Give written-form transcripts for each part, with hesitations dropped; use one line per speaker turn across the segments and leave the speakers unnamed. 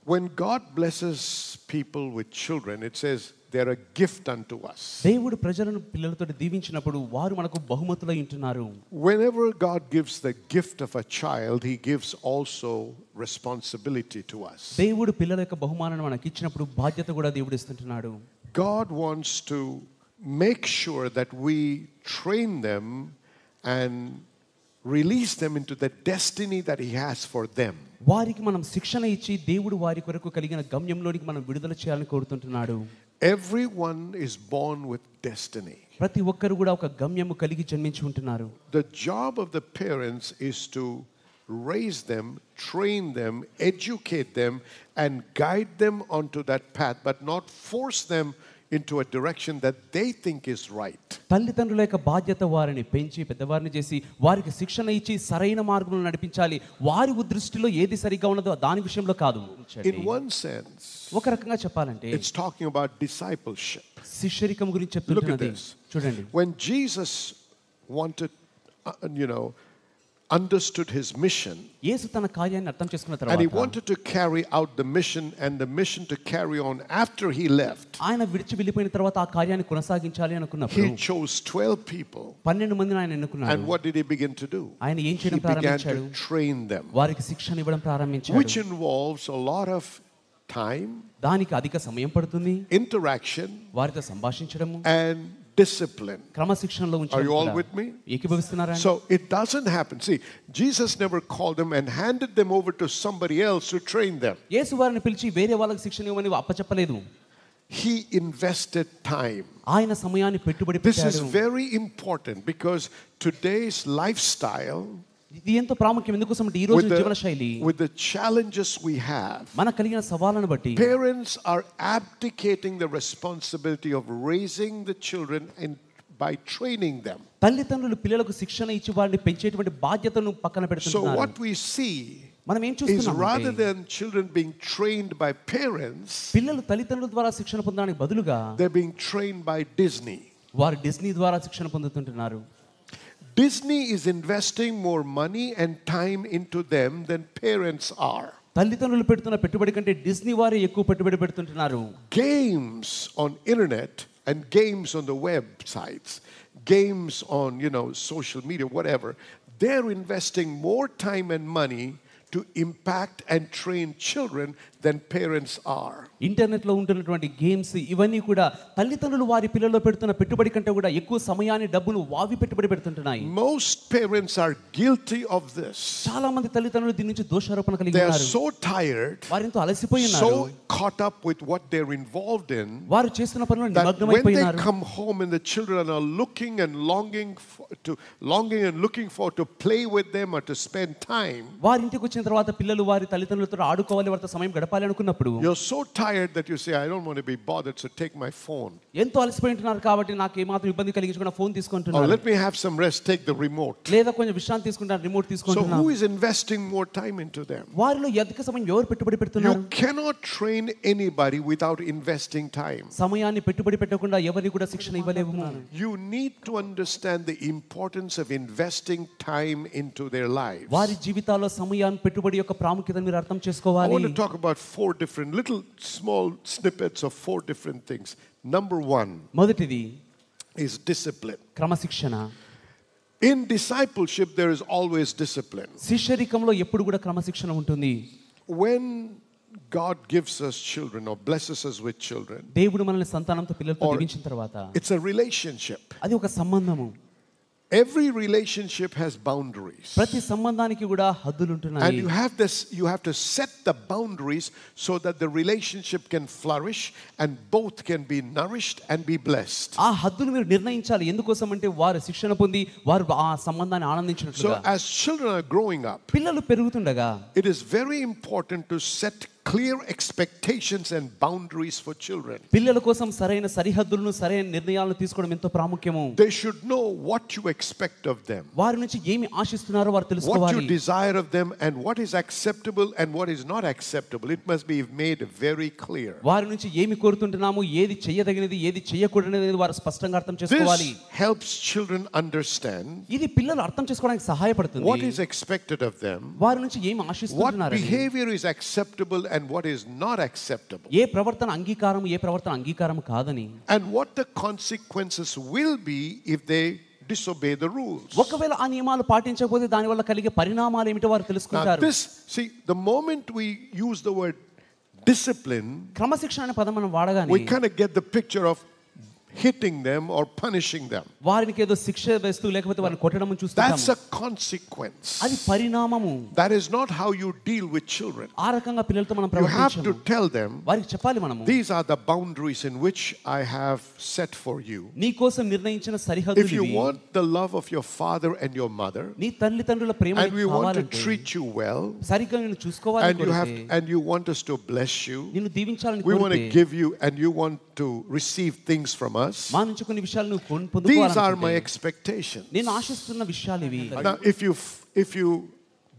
When God blesses people with children, it says they're a gift unto us.
దేవుడు ప్రజలను పిల్లలతో దీవించినప్పుడు వారు మనకు బహుమతులై ఉంటున్నారు.
Whenever God gives the gift of a child, he gives also responsibility to us.
దేవుడు పిల్లల యొక్క బహుమానాన్ని మనకి ఇచ్చినప్పుడు బాధ్యత కూడా దేవుడు ఇస్తుంటున్నాడు.
God wants to make sure that we train them and release them into the destiny that he has for them.
వారికి మనం శిక్షణ ఇచ్చి దేవుడు వారి కొరకు కలిగిన గమ్యంలోనికి మనం విడుదల చేయాలని కోరుతుంటున్నాడు.
Everyone is born with destiny.
ప్రతి ఒక్కరు కూడా ఒక గమ్యము కలిగి జన్మించి ఉంటున్నారు.
The job of the parents is to raise them, train them, educate them and guide them onto that path, but not force them into a direction that they think is right.
తల్లిదండ్రుల యొక్క బాధ్యత వారిని పెంచి పెద్దవారిని చేసి వారికి శిక్షణ ఇచ్చి సరైన మార్గంలో నడిపించాలి. వారి దృష్టిలో ఏది సరిగా ఉన్నదో దాని విషయంలో కాదు.
In one sense,
ఒక రకంగా చెప్పాలంటే
it's talking about discipleship.
శిష్యరికం గురించి
Look at
చెప్తున్నది.
this.
చూడండి.
When Jesus wanted, understood his mission,
యేసు తన కార్యాన్ని అర్థం చేసుకున్న
and he
తర్వాత
wanted to carry out the mission and the mission to carry on after he left,
ఆయన విడిచి వెళ్ళిపోయిన తర్వాత ఆ కార్యాన్ని కొనసాగించాలి అనుకున్నప్పుడు
he chose 12 people.
12 మందిని ఆయన ఎన్నుకున్నాడు.
And what did he begin to do?
ఆయన ఏం
He
చేయడం
began
ప్రారంభించాడు?
to train them,
వారికి శిక్షణ ఇవ్వడం ప్రారంభించాడు.
which involves a lot of time,
దానికి అధిక సమయం పడుతుంది.
interaction,
వారితో సంభాషించడము,
and discipline.
క్రమశిక్షణలో
Are
ఉంచడం
you all
కూడా.
with me?
ఏకీభవిస్తున్నారా?
So it doesn't happen. See, Jesus never called them and handed them over to somebody else to train them.
యేసు వారిని పిలిచి వేరే వాళ్ళకి శిక్షణ ఇవ్వమని అప్పచెప్పలేదు.
He invested time.
ఆయన సమయాన్ని పెట్టుబడి
This is
పెట్టాడు.
very important because today's lifestyle,
ఇది ఎంతో ప్రాముఖ్యం. ఎందుకోసమంటే ఈ రోజు జీవన శైలి
with the challenges we have,
మన కలిగిన సవాళ్ళను బట్టి
parents are abdicating the responsibility of raising the children by training them.
తల్లిదండ్రులు పిల్లలకు శిక్షణ ఇచ్చి వారిని పెంచేటువంటి బాధ్యతను పక్కన
So
పెడుతున్నారు.
what we see
మనం ఏం
is
చూస్తున్నాం
rather than children being trained by parents,
పిల్లలు తల్లిదండ్రుల ద్వారా శిక్షణ పొందడానికి బదులుగా
they're being trained by Disney.
వారు డిస్నీ ద్వారా శిక్షణ పొందుతుంటున్నారు.
Disney is investing more money and time into them than parents are.
తల్లిదండ్రులు పెడుతున్న పెట్టుబడి కంటే డిస్నీ వారే ఎక్కువ పెట్టుబడి పెడుతుంటున్నారు.
Games on internet and games on the websites, games on, social media, whatever, they're investing more time and money to impact and train children than parents are.
Internet లో ఉంటున్నటువంటి games ఇవన్నీ కూడా తల్లిదండ్రులు వారి పిల్లల్లో పెడుతున్న పెట్టుబడి కంటే కూడా ఎక్కువ సమయాన్ని డబ్బును వావి పెట్టుబడి పెడుతుంటున్నాయి.
Most parents are guilty of this.
చాలా మంది తల్లిదండ్రులు దీని నుంచి దోషారోపణ కలిగి
They are
ఉన్నారు.
so tired,
వారు ఎంతో అలసిపోయి ఉన్నారు.
so caught up with what they're involved in,
వారు చేస్తున్న పనుల్లో
that when
నిమగ్నమైపోయినారు.
they come home and the children are looking and longing for to play with them or to spend time,
వారి ఇంటికి వచ్చిన తర్వాత పిల్లలు వారి తల్లిదండ్రులతో ఆడుకోవాలి, వారితో సమయం గడపాలి అనుకున్నప్పుడు
you're so tired that you say, I don't want to be bothered, so take my phone.
ఎంతో అలసిపోయి ఉంటున్నారు కాబట్టి నాకు ఏమాత్రం ఇబ్బంది కలిగించకుండా ఫోన్
Or
తీసుకుంటున్నారు.
let me have some rest, take the remote.
లేదా కొంచెం విశ్రాంతి తీసుకుంటారు, రిమోట్
So
తీసుకుంటున్నారు.
who is investing more time into them?
వారిలో అధిక సమయం ఎవరు పెట్టుబడి పెడుతున్నారు?
You cannot train anybody without investing time.
సమయాన్ని పెట్టుబడి పెట్టకుండా ఎవరికి కూడా శిక్షణ ఇవ్వలేము.
You need to understand the importance of investing time into their lives.
వారి జీవితాల్లో సమయాన్ని పెట్టుబడి యొక్క ప్రాముఖ్యతను మీరు అర్థం
I
చేసుకోవాలి.
want to talk about 4 different little small snippets of 4 different things. Number 1
మొదటిది
is discipline.
క్రమశిక్షణ.
In discipleship there is always discipline.
శిష్యరికంలో ఎప్పుడు కూడా క్రమశిక్షణ ఉంటుంది.
When God gives us children or blesses us with children,
దేవుడు మనల్ని సంతానంతో పిల్లలతో దీవించిన తర్వాత
it's a relationship.
అది ఒక సంబంధము.
Every relationship has boundaries.
ప్రతి సంబంధానికి కూడా హద్దులు
And
ఉంటున్నాయి.
you have to set the boundaries so that the relationship can flourish and both can be nourished and be blessed.
ఆ హద్దులు మీరు నిర్ణయించాలి. ఎందుకోసం అంటే వారు శిక్షణ పొంది వారు ఆ సంబంధాన్ని
So
ఆనందించినట్లుగా.
as children are growing up,
పిల్లలు పెరుగుతుండగా
it is very important to set clear expectations and boundaries for children.
పిల్లల కోసం సరైన సరిహద్దులను సరైన నిర్ణయాలను తీసుకోవడం ఎంతో ప్రాముఖ్యము.
They should know what you expect of them,
వారి నుంచి ఏమి ఆశిస్తున్నారో వారు
what
తెలుసుకోవాలి.
you desire of them, and what is acceptable and what is not acceptable. It must be made very clear.
వారి నుంచి ఏమి కోరుతుంటున్నాము, ఏది చేయదగినది, ఏది చేయకూడనిది వారు స్పష్టంగా అర్థం చేసుకోవాలి.
This helps children understand
ఇది పిల్లలు అర్థం చేసుకోవడానికి సహాయపడుతుంది.
what is expected of them,
వారి నుంచి ఏమి
what
ఆశిస్తున్నారు,
behavior is acceptable and and what is not acceptable.
ఏ ప్రవర్తన అంగీకారం, ఏ ప్రవర్తన అంగీకారం కాదని,
And what the consequences will be if they disobey the rules.
ఒకవేళ ఆ నియమాలు పాటించకపోతే దాని వల్ల కలిగే పరిణామాలు ఏమిటో వారు
Now
తెలుసుకుంటారు.
the moment we use the word discipline,
క్రమశిక్షణ అనే పదం మనం వాడగానే
we kind of get the picture of hitting them or punishing them.
వారికి ఏదో శిక్ష వేస్తూ లేకపోతే వారిని కొట్టడం చూస్తాము.
That's a consequence.
అది పరిణామము.
That is not how you deal with children.
ఆ రకంగా పిల్లలతో మనం
You have to
ప్రవర్తించము.
tell them,
వారికి చెప్పాలి మనము,
these are the boundaries in which I have set for you.
నీ కోసం నిర్ణయించిన
If
సరిహద్దులు
you
ఇవి.
want the love of your father and your mother,
నీ తల్లిదండ్రుల ప్రేమ
and we want to
కావాలంటే
treat you well,
సరిగ్గా నిన్ను చూసుకోవాలని
and you want us to bless you,
నిన్ను దీవించాలని
we want to
కోరితే,
give you, and you want to receive things from us.
మా నుంచి కొన్ని విషయాలు నువ్వు
These are my
పొందుకోవాలనుకుంటే
expectations.
నేను ఆశిస్తున్న విషయాలు ఇవి.
Now, if you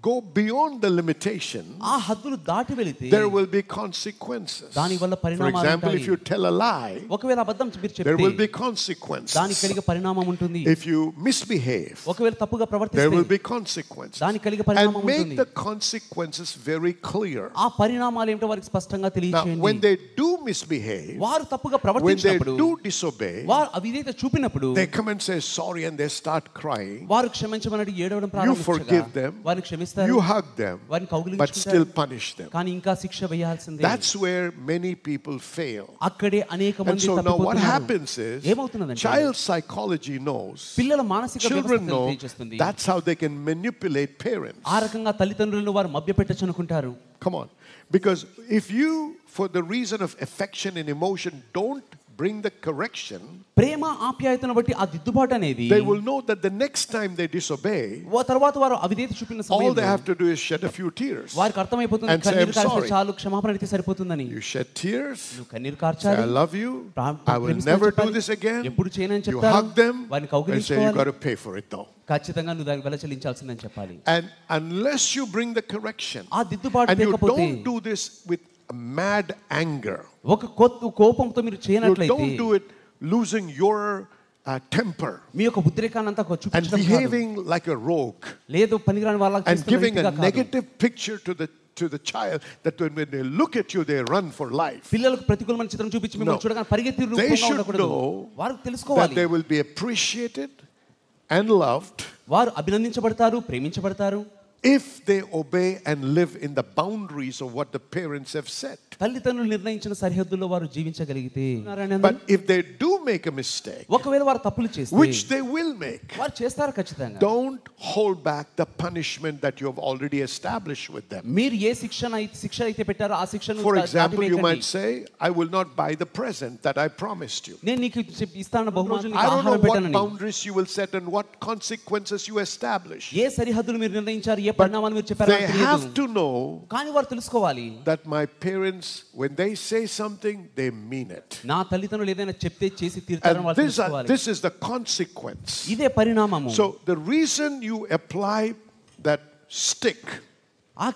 go beyond the limitation,
ఆ హద్దులు దాటి వెళితే
there will be consequences.
దాని వల్ల
For
పరిణామాలు
example, if
ఉంటాయి.
you tell a lie,
ఒకవేళ అబద్ధం మీరు
there will
చెప్తే
be consequences.
దానికి కలిగే పరిణామం ఉంటుంది.
If you misbehave,
ఒకవేళ తప్పుగా
there will
ప్రవర్తిస్తే
be consequences.
దానికి కలిగే పరిణామం
And make
ఉంటుంది.
the consequences very clear.
ఆ పరిణామాలు ఏమిటో వారికి స్పష్టంగా
Now,
తెలియచేయండి.
when they do misbehave,
వారు తప్పుగా
when they
ప్రవర్తించినప్పుడు,
do disobey,
వారు అవిధేయత చూపినప్పుడు
they come and say sorry and they start crying.
వారు క్షమించమని ఏడవడం
forgive
ప్రారంభించగా
them.
వారిని క్షమిస్తారు,
You hug them,
వారిని
but
కౌగిలించుకుంటారు,
still punish them.
కానీ ఇంకా శిక్ష వేయాల్సిందే.
That's where many people fail.
అక్కడే అనేక
And
మంది
so now what
తప్పిపోతున్నారు.
happens is,
ఏమవుతున్నదంటే
child psychology knows,
పిల్లల మానసిక
children
వ్యవస్థను
know
తెలియజేస్తుంది.
that's how they can manipulate parents.
ఆ రకంగా తల్లిదండ్రులను వారు మభ్యపెట్టచ్చు అనుకుంటారు.
Come on. Because if you, for the reason of affection and emotion, don't bring the correction,
ప్రేమ ఆప్యాయతను బట్టి ఆ దిద్దుబాటు అనేది,
they will know that the next time they disobey,
తర్వాత వారు అవిధేయత చూపిన
all they
సమయంలో
have to do is shed a few tears.
వారికి అర్థమైపోతుంది,
And say,
కన్నీరు
"I'm
కార్చితే
sorry."
చాలు, క్షమాపణ అడిగితే సరిపోతుందని.
You shed tears,
నువ్వు కన్నీరు
say,
కార్చాలి,
I love you, I will
ప్రేమిస్తానని
never do
చెప్పాలి,
this again.
ఎప్పుడు చేయనని
You
చెప్తారు,
hug them
వారిని
and say, you
కౌగిలించుకోవాలి,
got to pay for it though.
ఖచ్చితంగా నువ్వు దానికి వెల చెల్లించాల్సిందని చెప్పాలి.
And unless you bring the correction,
ఆ దిద్దుబాటు
and you
లేకపోతే,
don't do this with a mad anger,
ఒక కోపంతో మీరు
you
చేయనట్లయితే,
don't do it losing your temper
మీ యొక్క ఉద్రేకాన్ని అంతా
and
చూపించడం కాదు,
behaving like a rogue
లేదు పనికిరాని వాళ్ళకి
and
చేస్తున్న
giving a
వ్యక్తిగా కాదు.
negative picture to the child that when they look at you they run for life.
పిల్లలకు ప్రతికూలమైన చిత్రం చూపించి
No.
మిమ్మల్ని చూడగానే పరిగెత్తి
They
రూపంగా
should
ఉండకూడదు.
know
వారు
That
తెలుసుకోవాలి,
they will be appreciated and loved
వారు అభినందించబడతారు, ప్రేమించబడతారు,
if they obey and live in the boundaries of what the parents have set.
తల్లిదండ్రులు నిర్ణయించిన సరిహద్దుల్లో వారు జీవించగలిగితే.
But if they do make a mistake,
ఒకవేళ వారు తప్పులు చేస్తే,
which they will make,
వారు చేస్తారు ఖచ్చితంగా,
don't hold back the punishment that you have already established with them.
మీరు ఏ శిక్ష అయితే పెట్టారో ఆ శిక్షను
For example, you might
దాటివేయకండి.
say, I will not buy the present that I promised you.
నేను నీకు ఇస్తాను బహుమతులు,
I don't know
ఆహారం
what
పెట్టానని.
boundaries you will set and what consequences you establish.
ఏ సరిహద్దులు మీరు నిర్ణయించారు, ఏ పరిణామాలు మీరు చెప్పారో
They
నాకు తెలియదు.
have to know
కానీ వారు తెలుసుకోవాలి,
that my parents, when they say something, they mean it.
నా తల్లిదండ్రులు ఏదైనా చెప్తే చేసి తీరుతారని
And
వాళ్ళు తెలుసుకోవాలి.
this is the consequence.
ఇదే పరిణామము.
So the reason you apply that stick,
ఆ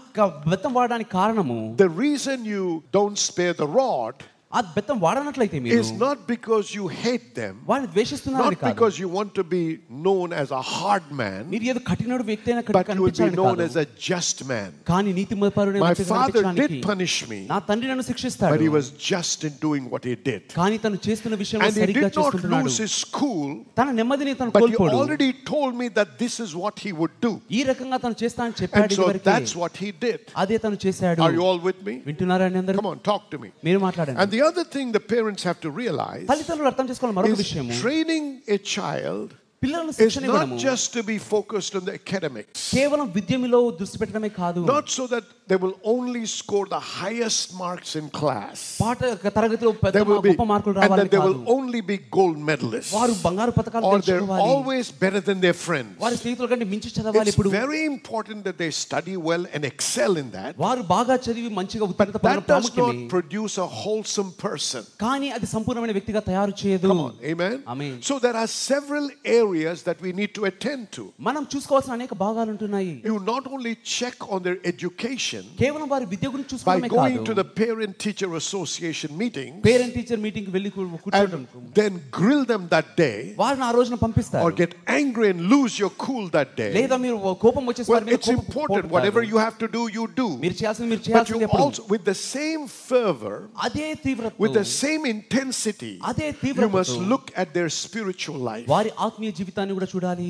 బెత్తం వాడడానికి కారణము,
the reason you don't spare the rod,
ఆ బెత్తం వాడనట్లయితే మీరు
is not because you hate them,
వారిని ద్వేషిస్తున్నారని
not
కాదు,
because you want to be known as a hard man,
మీరు ఏదో కఠినడు వ్యక్తి అయినా
but you will be
కనిపించాలని
known
కాదు,
as a just man.
కానీ నీతిమంతుడైన
My
వ్యక్తిగా
father
కనిపించడానికి.
did punish me,
నా తండ్రి నన్ను శిక్షిస్తాడు,
but he was just in doing what he did.
కానీ తను చేస్తున్న విషయంలో
And he
సరిగ్గా
did not
చేస్తున్నాడు.
lose his cool,
తన నెమ్మదిని తను
but he
కోల్పోడు.
already told me that this is what he would do.
ఈ రకంగా తను చేస్తానని చెప్పాడు.
And so
ఇదివరకే
that's what he did.
అదే తను చేశాడు.
Are you all with me?
వింటున్నారా అండి అందరూ?
Come on, talk to me.
మీరు మాట్లాడండి.
And the other thing the parents have to realize
తల్లిదండ్రులు అర్థం చేసుకోవాలి మరొక
is
విషయము,
training a child
పిల్లలను
is
శిక్షణ
not
ఇవ్వడము
just to be focused on the academics,
కేవలం విద్యలో దృష్టి పెట్టడమే కాదు,
not so that they will only score the highest marks in class,
పాఠ తరగతిలో పెద్ద
they will be,
గొప్ప మార్కులు
and
రావాలని
that they
కాదు,
will only be gold medalists,
వారు బంగారు పతకాలు
or they're
తెచ్చుకోవాలి,
always better than their friends.
వారి స్నేహితుల కంటే మించి చదవాలి.
It's
ఇప్పుడు
very important that they study well and excel in that,
వారు బాగా చదివి మంచిగా ఉత్తీర్ణత
but
పొందడం
that does
ప్రాముఖ్యమే,
not produce a wholesome person.
కానీ అది సంపూర్ణమైన వ్యక్తిగా తయారు చేయదు.
Come on, amen.
Amen.
So there are several areas that we need to attend to.
మనం చూసుకోవాల్సిన అనేక భాగాలు ఉంటున్నాయి.
You not only check on their education
కేవలం వారి విద్య గురించి
by
చూసుకోవడమే
going
కాదు,
to the parent teacher association meeting,
parent teacher meeting కి వెళ్ళి కూర్చోవడం,
and then grill them that day,
వారిని ఆ రోజున పంపిస్తారు.
or get angry and lose your cool that day.
లేదా మీరు కోపం వచ్చేసి
Well,
వారి మీద
it's important. Whatever you have to do, you do.
మీరు చేయాల్సింది మీరు
But
చేయాల్సింది
you
ఎప్పుడు
also, with the same fervor,
అదే తీవ్రత,
with the same intensity,
అదే
you
తీవ్రత,
must look at their spiritual life.
వారి ఆత్మీయ జీవితాన్ని కూడా చూడాలి.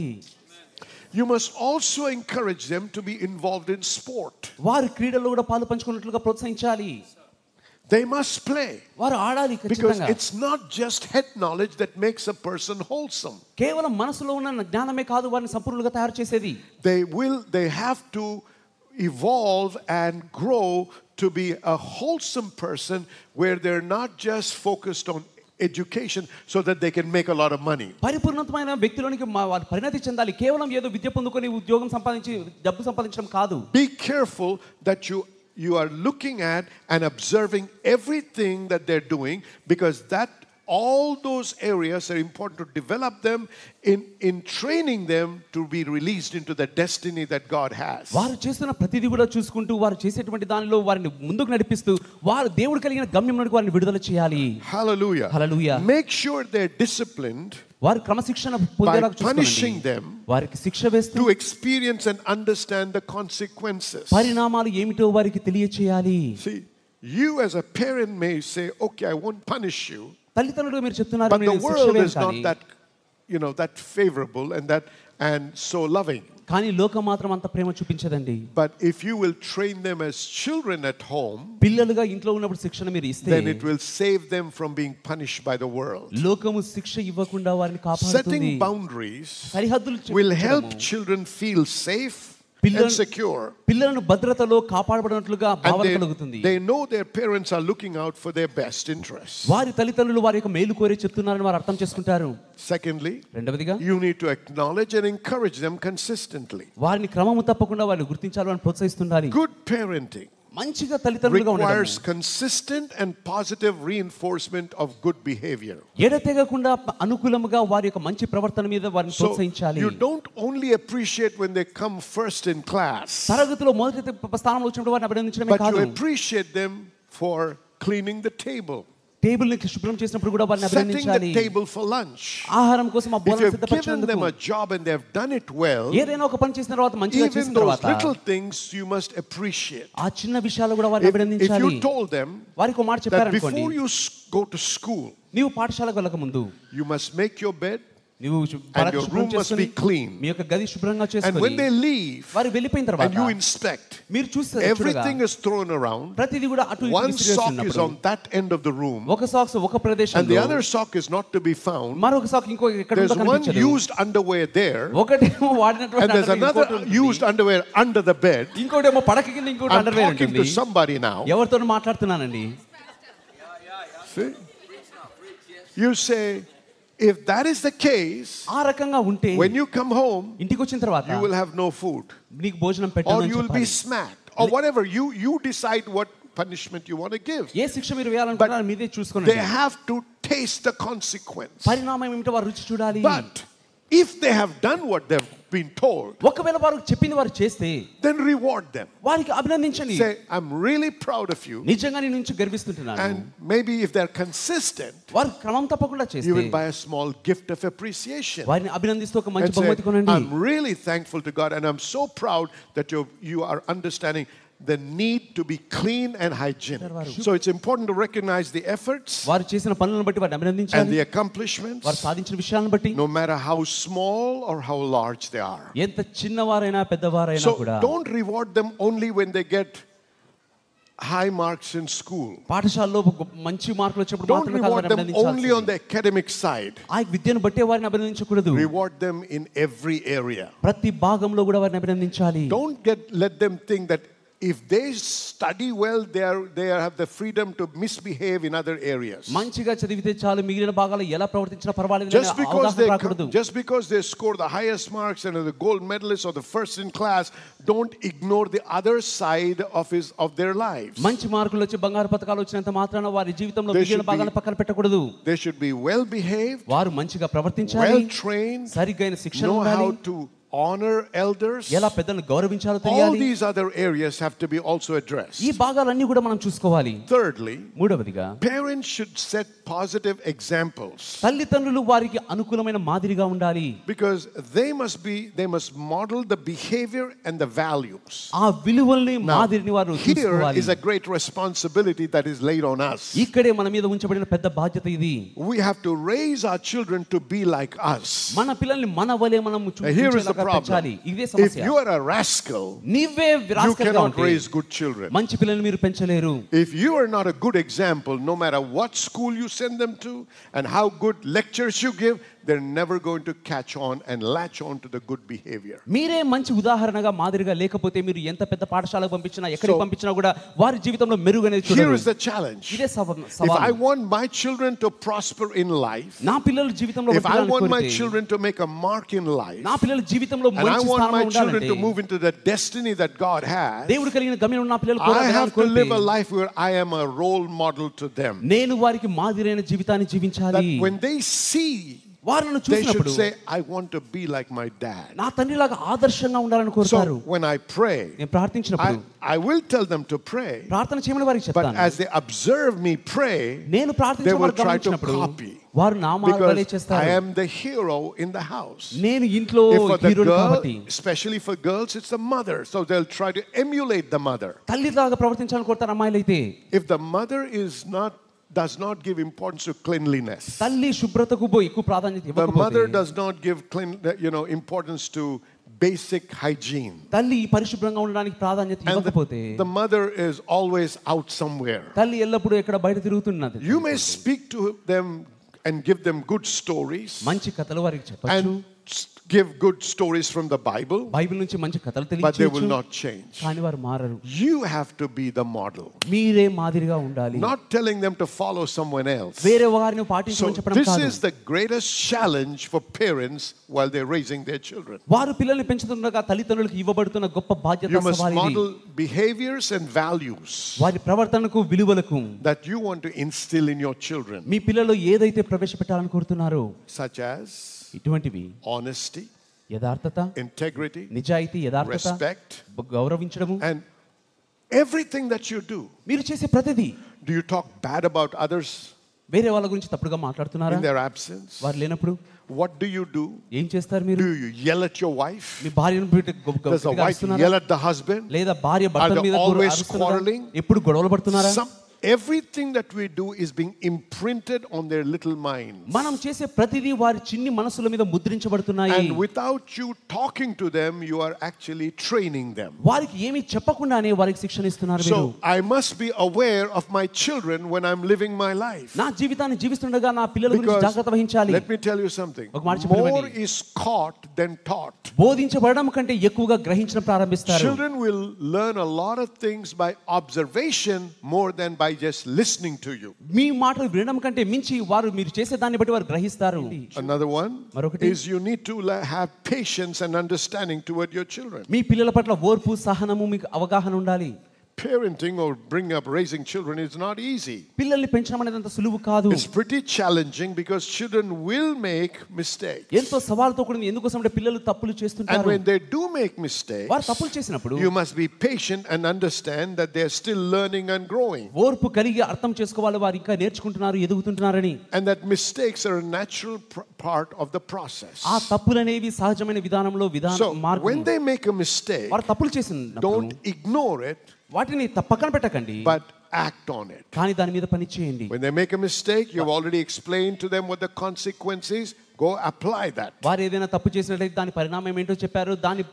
You must also encourage them to be involved in sport.
వారు క్రీడల్లో కూడా పాలు పంచుకున్నట్లుగా ప్రోత్సహించాలి.
They must play.
వారు ఆడాలి
Because
ఖచ్చితంగా.
it's not just head knowledge that makes a person wholesome.
కేవలం మనసులో ఉన్న జ్ఞానమే కాదు వారిని సంపూర్ణంగా తయారు చేసేది.
They have to evolve and grow to be a wholesome person where they're not just focused on education so that they can make a lot of money.
పరిపూర్ణమైన వ్యక్తిలోనికి వారు పరిణతి చెందాలి. కేవలం ఏదో విద్య పొందుకొని ఉద్యోగం సంపాదించి డబ్బు సంపాదించడం కాదు.
Be careful that you are looking at and observing everything that they're doing, because all those areas are important to develop them in training them to be released into the destiny that God has.
వారు చేస్తున్న ప్రతిదీ కూడా చూసుకుంటూ వారు చేసేటువంటి దానిలో వారిని ముందుకు నడిపిస్తూ వారు దేవుడు కలిగిన గమ్యంలోకి వారిని విడుదల చేయాలి.
Hallelujah.
Hallelujah.
Make sure they're disciplined
వారు క్రమశిక్షణ పొందేలా
by punishing them
వారికి శిక్ష వేస్తూ
to experience and understand the consequences.
పరిణామాలు ఏమిటో వారికి తెలియచేయాలి.
See, you as a parent may say, okay, I won't punish you.
తల్లిదండ్రులు మీరు చెప్తున్నారు
But the
నేను శిక్ష
world
వేయను
is not
కానీ,
that favorable and so loving.
కానీ లోకం మాత్రం అంత ప్రేమ చూపించదండి.
But if you will train them as children at home,
పిల్లలుగా ఇంట్లో ఉన్నప్పుడు శిక్షణ మీరు ఇస్తే
then it will save them from being punished by the world.
లోకము శిక్ష ఇవ్వకుండా వారిని కాపాడుతుంది.
Setting boundaries
సరిహద్దులు
will help
చెప్పించడము
children feel safe and secure.
పిల్లలను భద్రతలో కాపాడబడినట్లుగా భావన కలుగుతుంది.
They know their parents are looking out for their best interests.
వారి తల్లిదండ్రులు వారి యొక్క మేలు కోరి చెప్తున్నారని వారు అర్థం చేసుకుంటారు.
Secondly,
రెండవదిగా
you need to acknowledge and encourage them consistently.
వారిని క్రమము తప్పకుండా వారిని గుర్తించాలని ప్రోత్సహిస్తుండాలి.
Good parenting
మంచిగా తల్లిదండ్రులుగా
requires
ఉండడం
consistent and positive reinforcement of good behavior.
ఎడతెగకుండా అనుకూలముగా వారి యొక్క మంచి ప్రవర్తన మీద వారిని
So
ప్రోత్సహించాలి.
you don't only appreciate when they come first in class,
తరగతిలో మొదటి స్థానంలో వచ్చినప్పుడు వారిని అభినందించడమే
but
కాదు,
you appreciate them for cleaning the table,
table ని శుభ్రం చేసినప్పుడు కూడా వారిని
setting
అభినందించాలి.
the table for lunch.
ఆహారం కోసం ఆ
If
భోజనం
you've given them
సిద్ధపరిచినందుకు,
a job and they've done it well,
ఏదైనా ఒక పని చేసిన తర్వాత మంచిగా
even
చేసిన
those
తర్వాత
little things you must appreciate.
ఆ చిన్న విషయాలు కూడా వారిని
If
అభినందించాలి.
you told them
వారికి ఒక మాట
that
చెప్పారనుకోండి,
before you go to school,
నీవు పాఠశాలకు వెళ్ళక ముందు
you must make your bed
నీవు
and your room must be clean.
మీ యొక్క గది శుభ్రంగా
And
చేసుకొని
when they leave
వారు వెళ్ళిపోయిన
and
తర్వాత
you inspect,
మీరు చూస్తారు,
everything is thrown around.
ప్రతిదీ కూడా అటు ఇటు
One
విసిరేసి
sock is
ఉన్నప్పుడు
on that end of the room
ఒక సాక్స్ ఒక
and the
ప్రదేశంలో
other sock is not to be found.
మరొక సాక్ ఇంకో ఎక్కడ
There's
ఉందో
one
కనిపించదు.
used underwear there
ఒకటేమో
and
వాడినటువంటి
there's
underwear,
another
ఇంకోటి ఉంటుంది.
used underwear under the bed.
ఇంకోటేమో పడక కింద ఇంకోటి
I'm
అండర్వేర్
talking
ఉంటుంది.
to somebody now.
ఎవరితో మాట్లాడుతున్నానండి.
See? You say, if that is the case,
ఆ రకంగా ఉంటే
when you come home,
ఇంటికి వచ్చిన తర్వాత
you will have no food,
నీకు భోజనం
or
పెట్టాలని
you will be
చెప్పాలి.
smacked, or whatever. You decide what punishment you want to give.
ఏ శిక్ష మీరు వేయాలనుకుంటున్నారో మీదే చూసుకోండి.
They have to taste the consequence.
పరిణామం ఏమిటో వారు రుచి చూడాలి.
But if they have done what they've been told,
ఒకవేళ వారు చెప్పింది వారు చేస్తే
then reward them.
వారికి అభినందించండి.
Say, I'm really proud of you.
నిజంగా నీ నుంచి గర్విస్తుంటున్నాను.
And maybe if they're consistent,
వారు క్రమం తప్పకుండా
you
చేస్తే
will buy a small gift of appreciation.
వారిని అభినందిస్తూ ఒక మంచి
And say,
బహుమతి కొనండి.
I'm really thankful to God and I'm so proud that you are understanding the need to be clean and hygienic. So it's important to recognize the efforts
వారు చేసిన పనులను బట్టి వారిని
and
అభినందించాలి.
the accomplishments,
వారు సాధించిన విషయాలను బట్టి,
no matter how small or how large they are.
ఎంత చిన్నవారైనా పెద్దవారైనా
So
కూడా
don't reward them only when they get high marks in school.
పాఠశాలలో మంచి మార్కులు వచ్చినప్పుడు
Don't
మాత్రమే కాదు
reward
వారిని
them only on
అభినందించాలి.
the academic side.
ఆ విద్యను బట్టే వారిని అభినందించకూడదు.
Reward them in every area.
ప్రతి భాగంలో కూడా వారిని అభినందించాలి.
Don't let them think that if they study well, they have the freedom to misbehave in other areas.
మంచిగా చదివితే చాలు మిగిలిన భాగాలు ఎలా ప్రవర్తించినా పర్వాలేదు
Just because they score the highest marks and are the gold medalist or the first in class, don't ignore the other side of their lives.
మంచి మార్కులు వచ్చి బంగారు పతకాలు వచ్చినంత మాత్రాన వారి జీవితంలో మిగిలిన భాగాలను పక్కన పెట్టకూడదు.
They should be well behaved,
వారు మంచిగా ప్రవర్తించాలి,
well trained,
సరిగ్గా శిక్షణ
know
ఉండాలి,
how to honor elders.
ఎలా పెద్దలను గౌరవించాలో
All
తెలియాలి.
these other areas have to be also addressed.
ఈ భాగాలన్నీ కూడా మనం చూసుకోవాలి.
Thirdly,
మూడవదిగా
parents should set positive examples.
తల్లిదండ్రులు వారికి అనుకూలమైన మాదిరిగా ఉండాలి.
Because they must model the behavior and the values.
ఆ విలువల్ని మాదిరిని వారు
Here
చూసుకోవాలి.
is a great responsibility that is laid on us.
ఇక్కడే మన మీద ఉంచబడిన పెద్ద బాధ్యత ఇది.
We have to raise our children to be like us.
మన పిల్లల్ని మన వలే మనం చూపించేలాగా పెంచాలి. ఇదే సమస్య.
If you are a rascal,
నీవే
you
రాస్కల్గా
cannot
ఉంటే
raise good children.
మంచి పిల్లల్ని మీరు పెంచలేరు.
If you are not a good example, no matter what school you send them to and how good lectures you give, they're never going to catch on and latch on to the good behavior.
మీరే మంచి ఉదాహరణగా మాదిరిగా లేకపోతే మీరు ఎంత పెద్ద పాఠశాలకు పంపించినా ఎక్కడికి పంపించినా కూడా వారి జీవితంలో మెరుగనేది చూడరు.
Here is the challenge.
ఇదే సవాలు.
If I want my children to prosper in life,
నా పిల్లల జీవితంలో
if I want my children to make a mark in life,
నా పిల్లల జీవితంలో
and I
మంచి
want
స్థానంలో
my children
ఉండాలంటే
to move into the destiny that God has,
దేవుడు కలిగిన గమ్యం నా పిల్లలు
I have to live a life where I am a role model to them.
నేను వారికి మాదిరైన జీవితాన్ని జీవించాలి.
That when they see,
వారిని
they should
చూసినప్పుడు
say, I want to be like my dad.
నా తండ్రిలాగా ఆదర్శంగా ఉండాలని కోరుతారు.
So when I pray,
నేను ప్రార్థించినప్పుడు
I will tell them to pray.
ప్రార్థన చేయమని వారికి
But
చెప్తాను.
as they observe me pray,
నేను
they
ప్రార్థించడం
will
వారు
try to
గమనించినప్పుడు
copy.
వారు నా మార్గాలే
Because
చేస్తారు.
I am the hero in the house.
నేను ఇంట్లో
If for the
హీరోని
girl,
కాబట్టి
especially for girls, it's the mother. So they'll try to emulate the mother.
తల్లిలాగా ప్రవర్తించాలని కోరుతారు అమ్మాయిలైతే.
If the mother does not give importance to cleanliness,
తల్లి శుభ్రతకు ఎక్కువ ప్రాధాన్యత
the
ఇవ్వకపోతే,
mother does not give importance to basic hygiene,
తల్లి పరిశుభ్రంగా ఉండడానికి ప్రాధాన్యత
and
ఇవ్వకపోతే,
the mother is always out somewhere,
తల్లి ఎల్లప్పుడూ ఎక్కడ బయట తిరుగుతున్నది.
you may speak to them and give them good stories
మంచి కథలు వారికి చెప్పొచ్చు,
and give good stories from the Bible,
Bible నుంచి మంచి కథలు
but they will
తెలియజేయొచ్చు,
not change.
కానీ వారు మారరు.
You have to be the model,
మీరే మాదిరిగా ఉండాలి.
not telling them to follow someone else.
వేరే వారిని
So
పాటించమని చెప్పడం
this
కాదు.
is the greatest challenge for parents while they're raising their children.
వారు పిల్లల్ని పెంచుతుండగా తల్లిదండ్రులకు ఇవ్వబడుతున్న గొప్ప బాధ్యత
You must
సవాలు ఇది.
model behaviors and values
వారి ప్రవర్తనకు విలువలకు
that you want to instill in your children,
మీ పిల్లలు ఏదైతే ప్రవేశపెట్టాలని కోరుతున్నారో
such as
ఇటువంటివి
honesty,
యథార్థత,
integrity,
నిజాయితీ, యథార్థత,
respect,
గౌరవించడము.
and everything that you do.
మీరు చేసే ప్రతిదీ,
Do you talk bad about others
వేరే వాళ్ళ గురించి తప్పుడుగా మాట్లాడుతున్నారా?
in their absence?
వారు లేనప్పుడు
What do you do?
ఏం చేస్తారు మీరు?
Do you yell at your wife?
మీ భార్యను
Does the wife yell at the husband?
లేదా భార్య భర్త
Are
మీద
they always
అరుస్తున్నారా?
quarreling?
ఎప్పుడు గొడవలు పడుతున్నారా?
Everything that we do is being imprinted on their little minds.
మనం చేసే ప్రతిదీ వారి చిన్ని మనసుల మీద ముద్రించబడుతున్నాయి.
And without you talking to them, you are actually training them.
వారికి ఏమీ చెప్పకుండానే వారికి శిక్షణ ఇస్తున్నారు మీరు.
So I must be aware of my children when I'm living my life.
నా జీవితాన్ని జీవిస్తుండగా నా పిల్లల గురించి జాగ్రత్త వహించాలి.
Let me tell you something.
ఒక మాట చెప్పనివ్వండి.
More is caught than taught.
బోధించబడడం కంటే ఎక్కువగా గ్రహించడం ప్రారంభిస్తారు.
Children will learn a lot of things by observation more than by just listening to you.
మీ మాటలు వినడం కంటే మించి వారు మీరు చేసే దాన్ని బట్టి వారు గ్రహిస్తారు.
Another one
మరొకటి
is you need to have patience and understanding toward your children.
మీ పిల్లల పట్ల ఓర్పు, సహనము, మీకు అవగాహన ఉండాలి.
Parenting or bringing up raising children is not easy.
పిల్లల్ని పెంచడం అనేది అంత సులువు కాదు.
It's pretty challenging because children will make mistakes.
ఎంతో సవాలుతో కూడిన, ఎందుకోసం అంటే పిల్లలు తప్పులు
And
చేస్తుంటారు.
when they do make mistakes,
వారు తప్పులు చేసినప్పుడు
you must be patient and understand that they are still learning and growing.
ఓర్పు కలిగి అర్థం చేసుకోవాలి, వారు ఇంకా నేర్చుకుంటున్నారు, ఎదుగుతుంటున్నారని.
And that mistakes are a natural part of the process.
ఆ తప్పులనేవి సహజమైన విధానంలో
So
మార్గం.
when they make a mistake,
వారు తప్పులు చేసినప్పుడు
don't ignore it,
వాటిని పక్కన పెట్టకండి,
but act on it.
కానీ దాని మీద పని చేయండి.
When they make a mistake, you've already explained to them what the consequence is. Go apply that.
వారు ఏదైనా తప్పు చేసినట్లయితే దాని పరిణామం ఏంటో చెప్పారు, దాని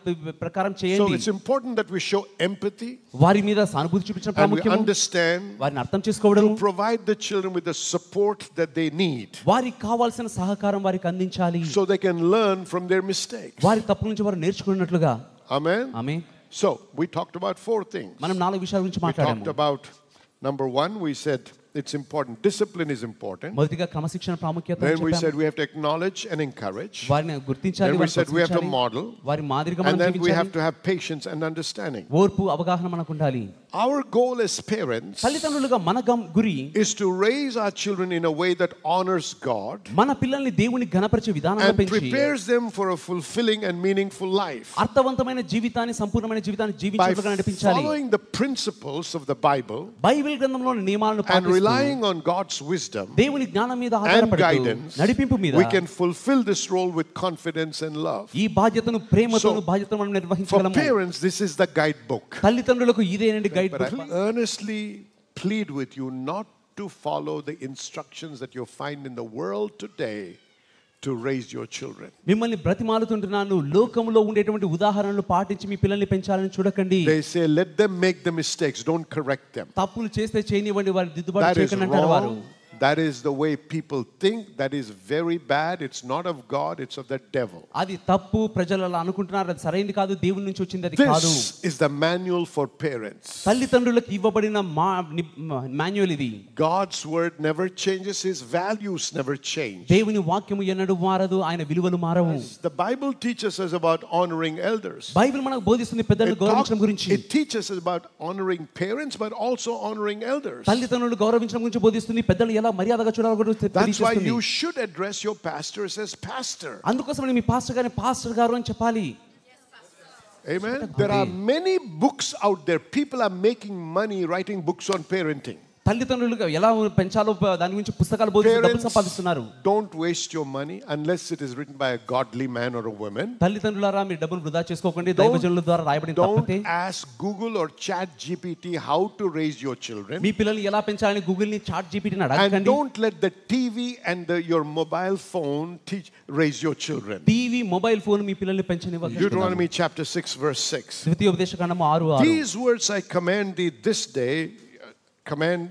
ప్రకారం
So
చేయండి.
it's important that we show empathy
వారి మీద సానుభూతి చూపించడం
and we
ప్రాముఖ్యం.
understand
వారిని అర్థం చేసుకోవడం,
to provide the children with the support that they need
వారికి కావాల్సిన సహకారం వారికి అందించాలి.
so they can learn from their mistakes.
వారి తప్పు నుంచి వారు నేర్చుకున్నట్లుగా.
Amen.
Amen.
So, we talked about 4 things.
మనం 4 విషయాల గురించి
We talked
మాట్లాడాము.
about number 1, we said it's important. Discipline is important.
మొదటిగా క్రమశిక్షణ ప్రాముఖ్యత
Then we
చెప్పాము.
said we have to acknowledge and encourage.
వారిని గుర్తించాలి,
Then we
వారిని
said we have to
ప్రోత్సహించాలి,
model.
వారి మాదిరిగా
And
మనం
then we have
జీవించాలి.
to have patience and understanding.
ఓర్పు అవగాహన మనకు ఉండాలి.
Our goal as parents
తల్లిదండ్రులుగా మన గురి
is to raise our children in a way that honors God
మన పిల్లల్ని దేవుని ఘనపరిచే విధానంలో
and
పెంచి
prepares them for a fulfilling and meaningful life.
అర్థవంతమైన జీవితాన్ని, సంపూర్ణమైన జీవితాన్ని
By
జీవించేట్టుగా నడిపించాలి.
following the principles of the Bible
Bible గ్రంథంలోని నియమాలను
and
పాటిస్తూ
relying on God's wisdom
దేవుని జ్ఞానం మీద
and
ఆధారపడుతూ
guidance,
నడిపింపు మీద
we can fulfill this role with confidence and love.
ఈ బాధ్యతను ప్రేమతో
So,
బాధ్యతను మనం
For
నిర్వహించగలము.
parents, this is the guidebook.
తల్లిదండ్రులకు ఇదేనండి guide
But
book.
I earnestly plead with you not to follow the instructions that you find in the world today to raise your children.
మిమ్మల్ని బ్రతిమాలుతుంటున్నాను, లోకంలో ఉండేటువంటి ఉదాహరణలు పాటించి మీ పిల్లల్ని పెంచాలని చూడకండి.
They say, let them make the mistakes, don't correct them.
తప్పులు చేస్తే చేయనివ్వండి, వారిని దిద్దుబాటు
That is
చేయకండి అంటారు వారు.
wrong. That is the way people think. That is very bad. It's not of God, it's of the devil.
అది తప్పు, ప్రజలు అలా అనుకుంటున్నారు, అది సరైనది కాదు, దేవుని నుంచి వచ్చింది అది కాదు.
This is the manual for parents.
తల్లిదండ్రులకు ఇవ్వబడిన మాన్యువల్ ఇది.
God's word never changes, his values never change.
దేవుని వాక్యము ఎన్నడూ మారదు, ఆయన విలువలు మారవు.
The Bible teaches us about honoring elders.
Bible మనకు బోధిస్తుంది పెద్దలను గౌరవించడం గురించి.
It teaches us about honoring parents but also honoring elders.
తల్లిదండ్రులను గౌరవించడం గురించి బోధిస్తుంది, పెద్దలు ఎలా మర్యాదగా చూడాలో కూడా
That's why
తెలియజేస్తుంది.
you should address your pastors as pastor.
అందుకోసం మీ పాస్టర్ గారిని పాస్టర్ గారు అని చెప్పాలి.
Amen. There are many books out there. People are making money writing books on parenting.
తల్లిదండ్రులుగా ఎలా పెంచాలో దాని గురించి పుస్తకాలు బోధిస్తూ డబ్బులు సంపాదిస్తున్నారు.
Don't waste your money unless it is written by a godly man or a woman.
తల్లిదండ్రులారా మీ డబ్బులు వృధా చేసుకోకండి, దైవజనుల ద్వారా రాయబడిన తప్పితే.
Don't ask Google or Chat GPT how to raise your children.
మీ పిల్లల్ని ఎలా పెంచాలని గూగుల్ ని, చాట్ జీపీటీని
And
అడగకండి.
don't let the TV and your mobile phone raise your children.
TV, mobile phone మీ పిల్లల్ని పెంచనివ్వకండి.
Deuteronomy chapter 6 verse 6.
ద్వితీయోపదేశకాండము 6:6.
These words I command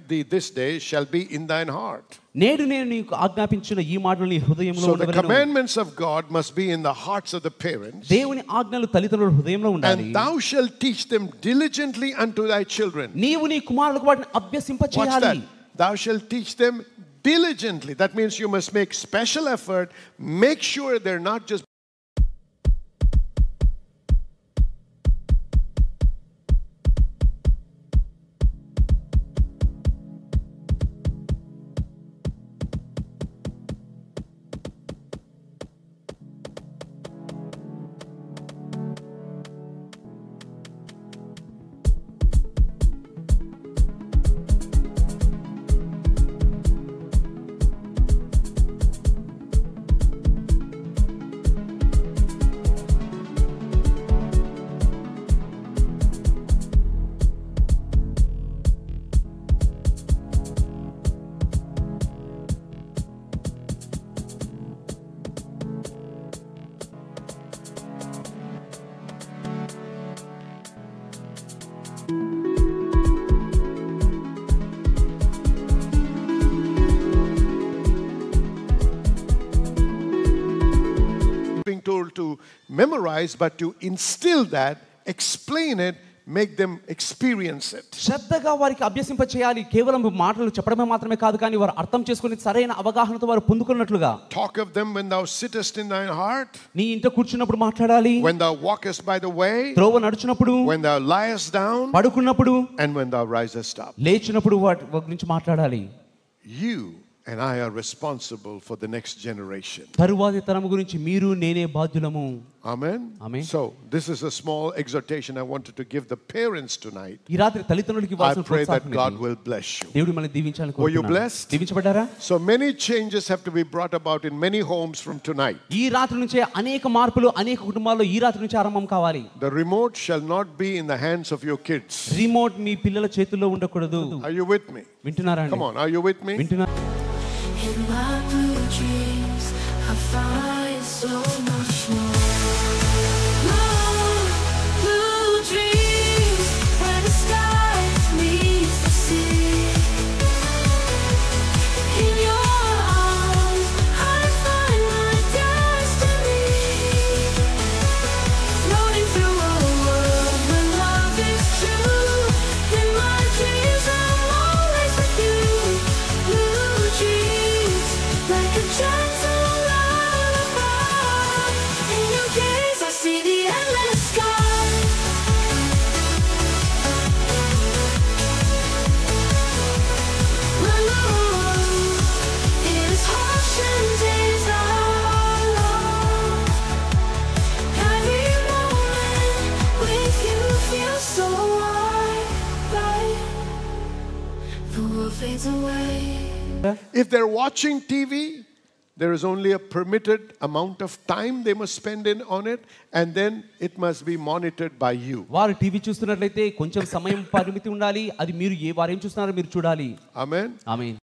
thee this day shall be in thine heart.
నేడు నేను నీకు ఆజ్ఞాపించిన ఈ మాటలు నీ హృదయంలో
So the
ఉండవలెను.
commandments of God must be in the hearts of the parents.
దేవుని ఆజ్ఞలు తల్లిదండ్రుల హృదయంలో ఉండాలి.
And thou shalt teach them diligently unto thy children.
నీవు నీ కుమారులకు వాటిని అభ్యసింప
What's that?
చేయాలి.
Thou shalt teach them diligently. That means you must make special effort. Make sure they're not just being told to memorize, but to instill that, explain it, make them experience it.
శ్రద్ధగా వారికి అభ్యసింప చేయాలి. కేవలం మాటలు చెప్పడమే మాత్రమే కాదు, కానీ వారు అర్థం చేసుకుని సరైన అవగాహనతో వారు పొందుకున్నట్లుగా.
Talk of them when thou sittest in thine heart,
నీ ఇంట కూర్చున్నప్పుడు మాట్లాడాలి,
when thou walkest by the way,
త్రోవ నడుచున్నప్పుడు,
when thou liest down,
పడుకున్నప్పుడు,
and when thou risest up.
లేచినప్పుడు వాటి గురించి మాట్లాడాలి.
You and I are responsible for the next generation.
తరువాతి తరం గురించి మీరు నేనే బాధ్యులము.
Amen.
Amen.
So this is a small exhortation I wanted to give the parents tonight.
ఈ రాత్రి తల్లిదండ్రులకు
I
ఇవ్వాల్సిన
pray that
ప్రోత్సాహం
God
ఇది.
will bless you.
దేవుడు మనల్ని దీవించాలని
Were you
కోరుతున్నాను.
blessed?
దీవించబడ్డారా?
So many changes have to be brought about in many homes from tonight.
ఈ రాత్రి నుంచే అనేక మార్పులు అనేక కుటుంబాల్లో ఈ రాత్రి నుంచి ఆరంభం కావాలి.
The remote shall not be in the hands of your kids.
Remote మీ పిల్లల చేతుల్లో ఉండకూడదు.
Are you with me?
వింటున్నారా అండి?
Come on, are you with me?
వింటున్నారా?
In my blue dreams, I find so much more. Blue dreams, where the sky meets the sea. In your arms, I find my destiny. Floating through a world where miles away.
If they're watching TV, there is only a permitted amount of time they must spend on it, and then it must be monitored by you.
వారు TV చూస్తున్నట్లయితే కొంచెం సమయం పరిమితి ఉండాలి. అది మీరు వారు ఏం చూస్తున్నారో మీరు చూడాలి.
Amen.
ఆమేన్.